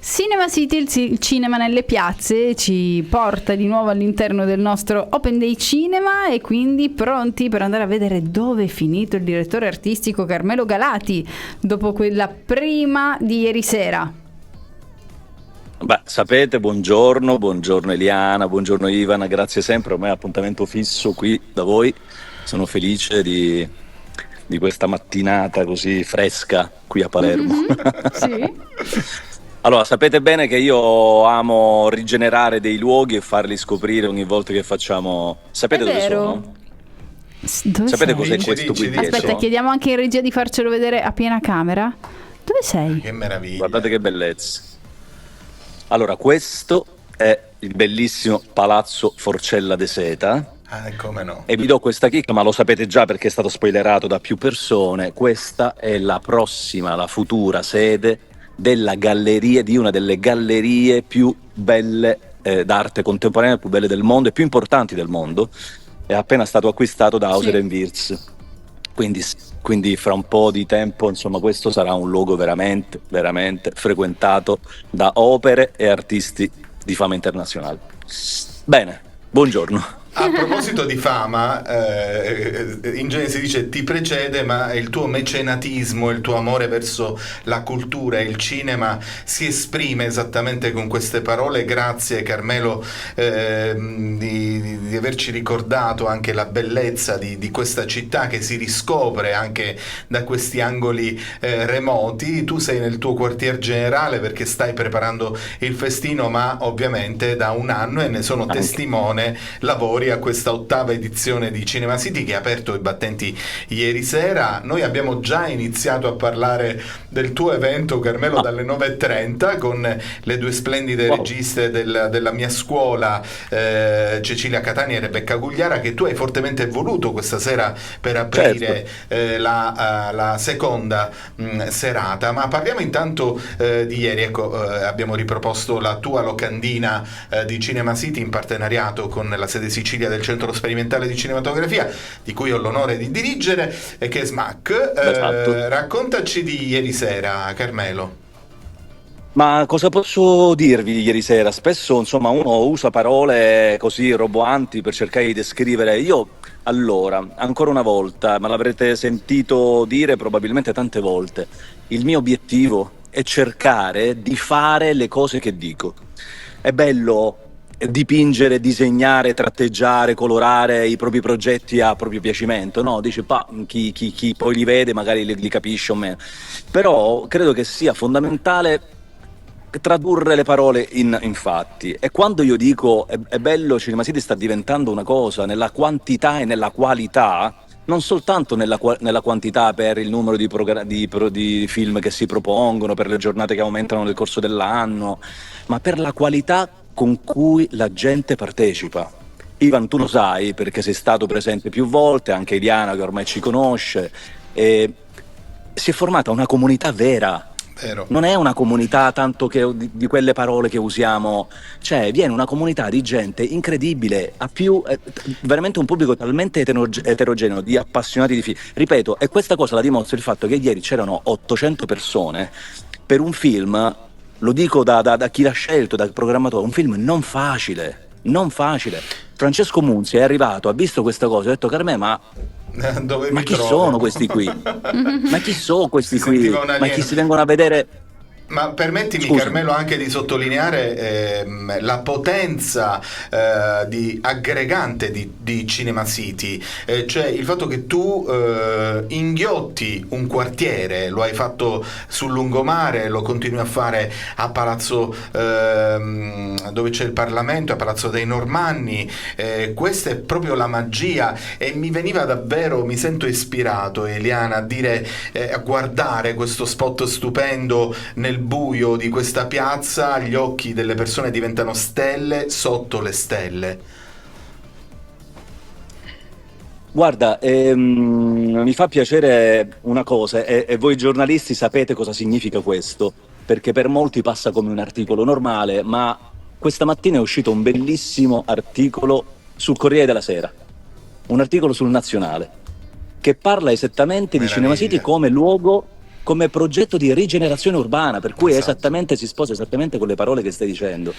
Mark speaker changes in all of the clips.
Speaker 1: Cinema City, il cinema nelle piazze, ci porta di nuovo all'interno del nostro Open Day Cinema e quindi pronti per andare a vedere dove è finito il direttore artistico Carmelo Galati dopo quella prima di ieri sera.
Speaker 2: Beh, sapete, buongiorno Eliana, buongiorno Ivana, grazie sempre, ormai è appuntamento fisso qui da voi, sono felice di questa mattinata così fresca qui a Palermo.
Speaker 1: Sì.
Speaker 2: Allora, sapete bene che io amo rigenerare dei luoghi e farli scoprire ogni volta che facciamo... Sapete
Speaker 1: È
Speaker 2: dove
Speaker 1: vero.
Speaker 2: sono?
Speaker 1: Dove
Speaker 2: Sapete
Speaker 1: sei?
Speaker 2: cos'è questo qui dietro?
Speaker 1: Aspetta, chiediamo anche in regia di farcelo vedere a piena camera. Dove sei?
Speaker 3: Che meraviglia.
Speaker 2: Guardate che bellezza. Allora, questo è il bellissimo Palazzo Forcella de Seta.
Speaker 3: Come no.
Speaker 2: E vi do questa chicca, ma lo sapete già perché è stato spoilerato da più persone. Questa è la futura sede della galleria, di una delle gallerie più belle d'arte contemporanea, più belle del mondo e più importanti del mondo. È appena stato acquistato da Hauser Wirth. Quindi fra un po' di tempo, insomma, questo sarà un luogo veramente, veramente frequentato da opere e artisti di fama internazionale. Bene, buongiorno.
Speaker 3: A proposito di fama, in genere si dice ti precede, ma il tuo mecenatismo, il tuo amore verso la cultura e il cinema si esprime esattamente con queste parole. Grazie Carmelo di averci ricordato anche la bellezza di questa città che si riscopre anche da questi angoli remoti. Tu sei nel tuo quartier generale perché stai preparando il festino, ma ovviamente da un anno, e ne sono testimone, lavori a questa 8ª edizione di Cinema City che ha aperto i battenti ieri sera. Noi abbiamo già iniziato a parlare del tuo evento, Carmelo, dalle 9:30 con le due splendide registe della mia scuola, Cecilia Catania e Rebecca Gugliara, che tu hai fortemente voluto questa sera per aprire la seconda serata. Ma parliamo intanto di ieri. Abbiamo riproposto la tua locandina di Cinema City in partenariato con la sede Sicilia del Centro Sperimentale di Cinematografia, di cui ho l'onore di dirigere, e che è SMAC. Raccontaci di ieri sera, Carmelo.
Speaker 2: Ma cosa posso dirvi di ieri sera? Spesso, insomma, uno usa parole così roboanti per cercare di descrivere. Allora, ancora una volta, ma l'avrete sentito dire probabilmente tante volte, il mio obiettivo è cercare di fare le cose che dico. È bello dipingere, disegnare, tratteggiare, colorare i propri progetti a proprio piacimento, no? Dice, chi poi li vede magari li capisce o meno. Però credo che sia fondamentale tradurre le parole in fatti. E quando io dico è bello, Cinema City sta diventando una cosa nella quantità e nella qualità, non soltanto nella quantità per il numero di film che si propongono, per le giornate che aumentano nel corso dell'anno, ma per la qualità con cui la gente partecipa. Ivan, tu lo sai perché sei stato presente più volte, anche Eliana che ormai ci conosce, e si è formata una comunità vera.
Speaker 3: Vero.
Speaker 2: Non è una comunità tanto che di quelle parole che usiamo, cioè viene una comunità di gente incredibile, veramente un pubblico talmente eterogeneo di appassionati di film. Ripeto, e questa cosa la dimostra il fatto che ieri c'erano 800 persone per un film, lo dico da chi l'ha scelto, dal programmatore, un film non facile. Francesco Munzi è arrivato, ha visto questa cosa, ha detto Carmè, ma chi sono questi qui? Ma chi sono questi qui? Ma chi si vengono a vedere?
Speaker 3: Ma permettimi,
Speaker 2: Scusa.
Speaker 3: Carmelo, anche di sottolineare la potenza di aggregante di Cinema City, cioè il fatto che tu inghiotti un quartiere, lo hai fatto sul lungomare, lo continui a fare a Palazzo dove c'è il Parlamento, a Palazzo dei Normanni. Questa è proprio la magia, e mi sento ispirato, Eliana, a dire, a guardare questo spot stupendo nel buio di questa piazza. Gli occhi delle persone diventano stelle sotto le stelle.
Speaker 2: Guarda, mi fa piacere una cosa, e voi giornalisti sapete cosa significa questo, perché per molti passa come un articolo normale, ma questa mattina è uscito un bellissimo articolo sul Corriere della Sera, un articolo sul Nazionale, che parla esattamente di Cinema City come luogo come progetto di rigenerazione urbana, per cui
Speaker 3: Esatto.
Speaker 2: esattamente si sposa esattamente con le parole che stai dicendo.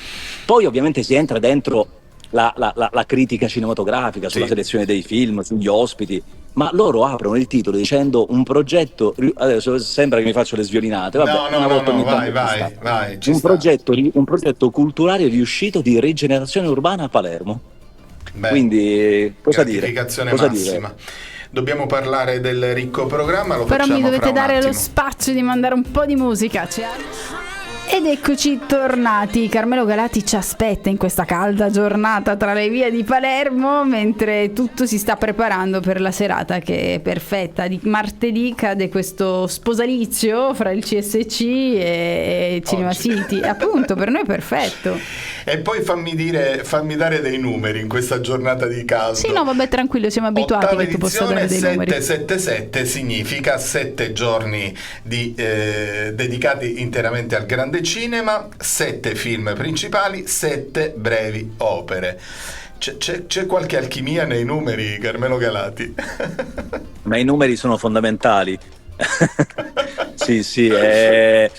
Speaker 2: Poi ovviamente si entra dentro la critica cinematografica, sulla
Speaker 3: Sì.
Speaker 2: selezione dei film, sugli ospiti, ma loro aprono il titolo dicendo un progetto, adesso sembra che mi faccio le sviolinate, vabbè, una volta ogni tanto ci sta.
Speaker 3: vai, ci
Speaker 2: Un
Speaker 3: sta.
Speaker 2: progetto culturale riuscito di rigenerazione urbana a Palermo.
Speaker 3: Beh,
Speaker 2: Quindi cosa dire?
Speaker 3: gratificazione
Speaker 2: Cosa
Speaker 3: massima. Dobbiamo parlare del ricco programma, lo
Speaker 1: Però
Speaker 3: facciamo
Speaker 1: mi dovete
Speaker 3: fra un
Speaker 1: dare lo
Speaker 3: attimo.
Speaker 1: spazio di mandare un po' di musica. Ed eccoci tornati. Carmelo Galati ci aspetta in questa calda giornata tra le vie di Palermo, mentre tutto si sta preparando per la serata che è perfetta. Di martedì cade questo sposalizio fra il CSC e Cinema
Speaker 3: Oggi.
Speaker 1: City. Appunto, per noi è perfetto.
Speaker 3: E poi fammi dare dei numeri in questa giornata di caldo.
Speaker 1: Sì, no, vabbè, tranquillo, siamo abituati
Speaker 3: Ottava
Speaker 1: che tu possa dare dei
Speaker 3: edizione,
Speaker 1: numeri.
Speaker 3: 777 significa 7 giorni dedicati interamente al grande cinema, 7 film principali, 7 brevi opere. C'è qualche alchimia nei numeri, Carmelo Galati?
Speaker 2: Ma i numeri sono fondamentali. Sì, in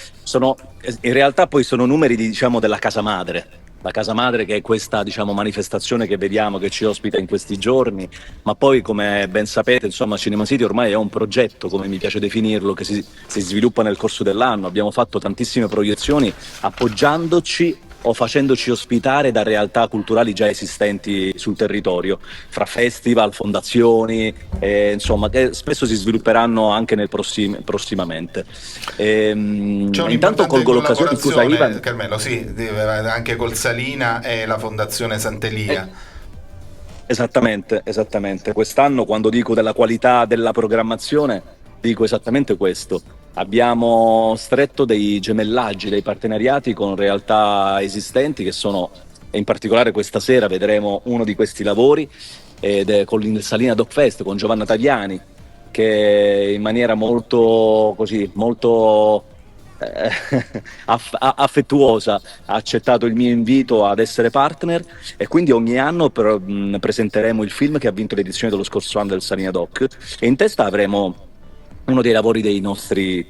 Speaker 2: realtà poi sono numeri diciamo della casa madre. La casa madre che è questa diciamo manifestazione che vediamo che ci ospita in questi giorni, ma poi come ben sapete insomma Cinema City ormai è un progetto, come mi piace definirlo, che si sviluppa nel corso dell'anno. Abbiamo fatto tantissime proiezioni appoggiandoci o facendoci ospitare da realtà culturali già esistenti sul territorio, fra festival, fondazioni, insomma, che spesso si svilupperanno anche prossimamente.
Speaker 3: C'è
Speaker 2: Intanto
Speaker 3: un'importante
Speaker 2: colgo l'occasione, scusa
Speaker 3: collaborazione,
Speaker 2: Ivan.
Speaker 3: Carmelo, sì, anche col Salina e la Fondazione Sant'Elia.
Speaker 2: Esattamente. Quest'anno, quando dico della qualità della programmazione, dico esattamente questo. Abbiamo stretto dei gemellaggi, dei partenariati con realtà esistenti che sono, e in particolare questa sera vedremo uno di questi lavori ed è con il Salina Doc Fest, con Giovanna Tagliani, che in maniera molto affettuosa ha accettato il mio invito ad essere partner, e quindi ogni anno presenteremo il film che ha vinto l'edizione dello scorso anno del Salina Doc, e in testa avremo uno dei lavori delle nostre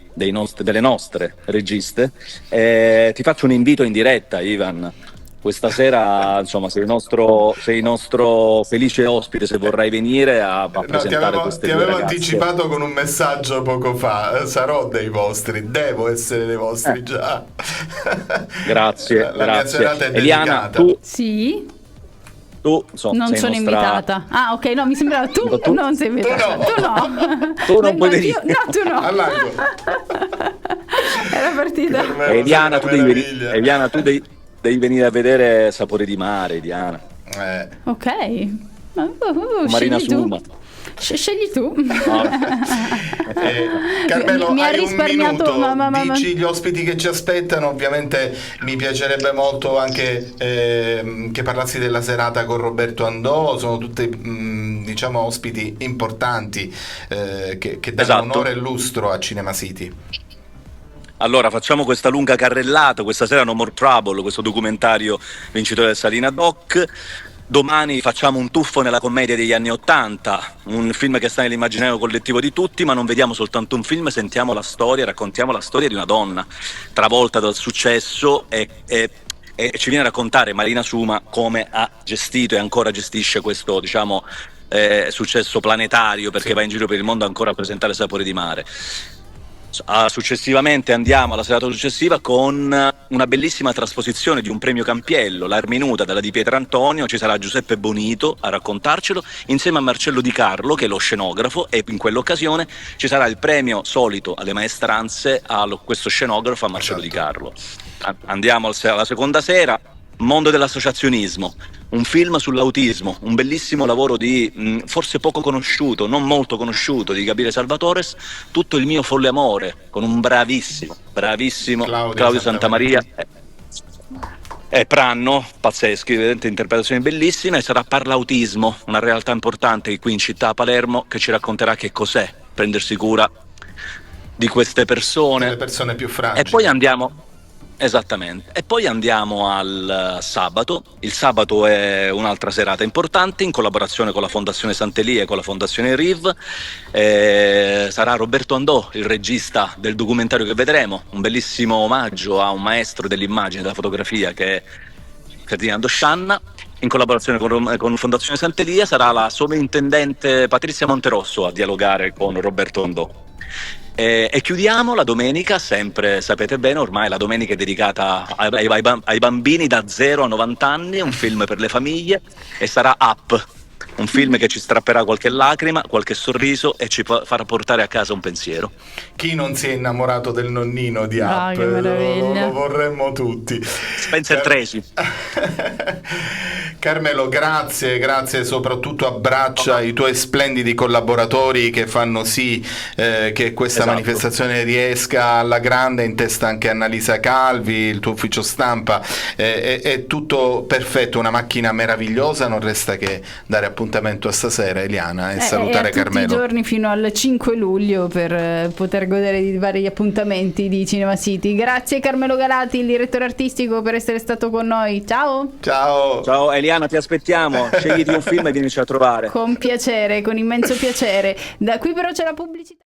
Speaker 2: registe. Ti faccio un invito in diretta, Ivan. Questa sera, insomma, sei il nostro felice ospite se vorrai venire a presentare queste
Speaker 3: ti
Speaker 2: due
Speaker 3: avevo
Speaker 2: ragazze.
Speaker 3: anticipato con un messaggio poco fa. Sarò dei vostri, devo essere dei vostri già.
Speaker 2: Grazie,
Speaker 3: La mia serata è
Speaker 2: Eliana,
Speaker 3: dedicata.
Speaker 1: Sì?
Speaker 2: insomma,
Speaker 1: Non
Speaker 2: sei
Speaker 1: sono
Speaker 2: nostra...
Speaker 1: invitata. Ah, ok, no, mi sembrava tu,
Speaker 2: Tu?
Speaker 1: non sei invitata.
Speaker 3: Tu no.
Speaker 1: Tu no.
Speaker 2: Tu non
Speaker 1: Vengo
Speaker 2: puoi
Speaker 1: anch'io.
Speaker 2: venire.
Speaker 1: No, tu no.
Speaker 3: All'angolo.
Speaker 1: Era partita.
Speaker 3: Per me
Speaker 2: Eliana,
Speaker 3: è
Speaker 2: tu
Speaker 3: una
Speaker 2: devi,
Speaker 3: meraviglia.
Speaker 2: Eliana, tu devi venire a vedere Sapore di mare, Eliana.
Speaker 1: Ok.
Speaker 2: Marina
Speaker 1: Scegli tu.
Speaker 2: Suma.
Speaker 1: Scegli tu.
Speaker 3: Carmelo,
Speaker 1: Mi ha
Speaker 3: hai un
Speaker 1: risparmiato,
Speaker 3: minuto, dici gli ospiti che ci aspettano. Ovviamente mi piacerebbe molto anche che parlassi della serata con Roberto Andò. Sono tutti diciamo ospiti importanti che danno
Speaker 2: Esatto.
Speaker 3: onore e lustro a Cinema City.
Speaker 2: Allora, facciamo questa lunga carrellata. Questa sera No More Trouble, questo documentario vincitore del Salina Doc. Domani facciamo un tuffo nella commedia degli anni '80, un film che sta nell'immaginario collettivo di tutti, ma non vediamo soltanto un film, sentiamo la storia, raccontiamo la storia di una donna travolta dal successo e ci viene a raccontare Marina Suma come ha gestito e ancora gestisce questo, diciamo, successo planetario, perché va in giro per il mondo ancora a presentare Sapore di mare. Successivamente andiamo alla serata successiva con una bellissima trasposizione di un premio Campiello, L'Arminuta della Di Pietrantonio. Ci sarà Giuseppe Bonito a raccontarcelo insieme a Marcello Di Carlo, che è lo scenografo, e in quell'occasione ci sarà il premio solito alle maestranze a questo scenografo, a Marcello Di Carlo. Andiamo alla seconda sera, Mondo dell'associazionismo, un film sull'autismo, un bellissimo lavoro di forse poco conosciuto, non molto conosciuto, di Gabriele Salvatores, Tutto il mio folle amore, con un bravissimo Claudio Santamaria e Pranno, pazzeschi, vedete, interpretazioni bellissime. E sarà Parlautismo, una realtà importante qui in città, Palermo, che ci racconterà che cos'è prendersi cura di queste persone.
Speaker 3: Le persone più fragili.
Speaker 2: E poi andiamo Esattamente. E poi andiamo al sabato. Il sabato è un'altra serata importante in collaborazione con la Fondazione Sant'Elia e con la Fondazione Riv. Sarà Roberto Andò, il regista del documentario che vedremo, un bellissimo omaggio a un maestro dell'immagine e della fotografia che è Ferdinando Scianna. In collaborazione con Fondazione Sant'Elia sarà la sovrintendente Patrizia Monterosso a dialogare con Roberto Andò. E chiudiamo la domenica, sempre sapete bene, ormai la domenica è dedicata ai bambini da 0 a 90 anni, un film per le famiglie, e sarà Up, un film che ci strapperà qualche lacrima, qualche sorriso e ci farà portare a casa un pensiero.
Speaker 3: Chi non si è innamorato del nonnino di
Speaker 1: Ah,
Speaker 3: Up?
Speaker 1: che meraviglia.
Speaker 3: Lo vorremmo tutti.
Speaker 2: Spencer Tracy.
Speaker 3: Carmelo, grazie, soprattutto abbraccia i tuoi splendidi collaboratori che fanno sì che questa manifestazione riesca alla grande, in testa anche Annalisa Calvi, il tuo ufficio stampa, è tutto perfetto, una macchina meravigliosa, non resta che dare appuntamento a stasera, Eliana, e salutare Carmelo.
Speaker 1: Tutti i giorni fino al 5 luglio per poter godere di vari appuntamenti di Cinema City. Grazie Carmelo Galati, il direttore artistico, per essere stato con noi. Ciao!
Speaker 2: Ciao Eliana, ti aspettiamo, scegliti un film e vienici a trovare.
Speaker 1: Con piacere, con immenso piacere. Da qui però c'è la pubblicità.